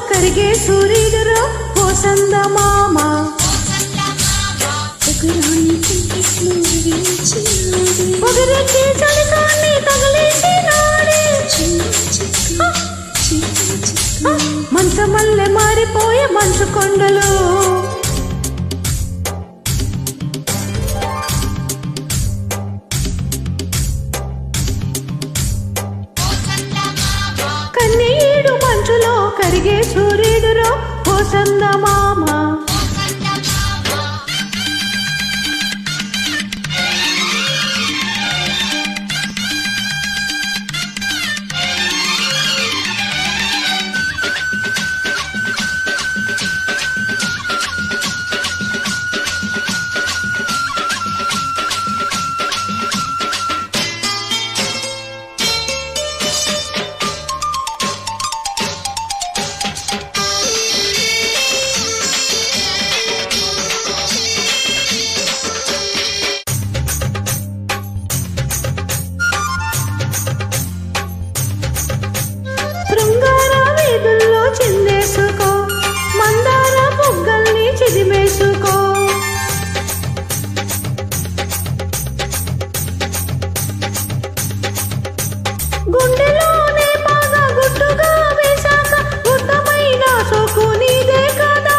కరిగే సూర్యుడురో ఓ సందమామ పొగరెక్కి చలికాన్ని తగిలేసినాడే మంచమల్లె మారిపోయే మంచు కొండలు కన్నీడు మంచులో కరిగే సూర్యుడురో ఓ సందమామ చిందేసుకో మందార బుగ్గల్ని చిదిమేసుకో గుండెలోనే బాగా గుట్టుగా వేశాక గుట్టమైన సోకు నీదే కదా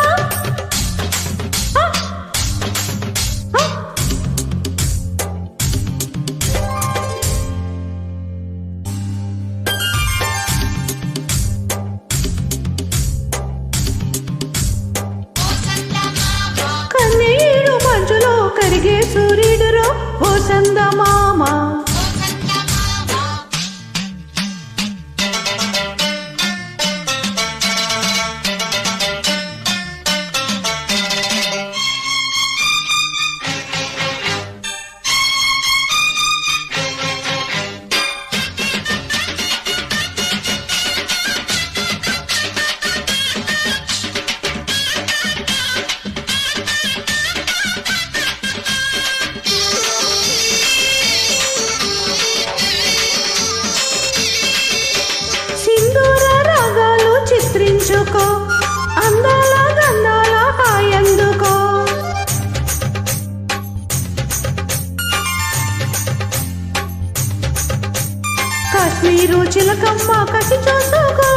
కరిగే సూర్యుడురో ఓ సందమామ చిత్రించుకో అందాల గంధాల హాయందుకో కాశ్మీరు చిలకమ్మ కసి చూసుకో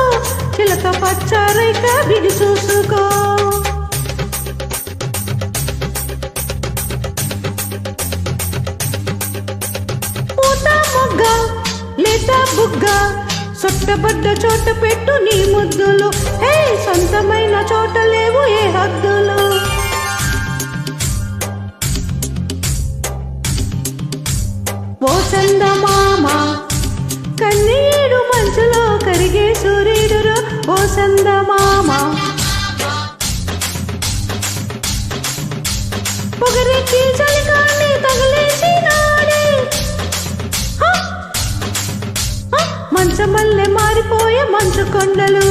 చిలక పచ్చరైక బిగి చూసుకో పూత మొగ్గ లేత బుగ్గ సొట్టబడ్డ చోట పెట్టు నీ ముద్దులు హే సొంతమైన చోట లేవు ఏ హద్దులు ఓ సందమామ కన్నీడు మంచులో కరిగే సూర్యుడురో ఓ సందమామ పొగరెక్కి చలికాన్ని తగిలేసినాడే మంచమల్లె మారిపోయే మంచు కొండలు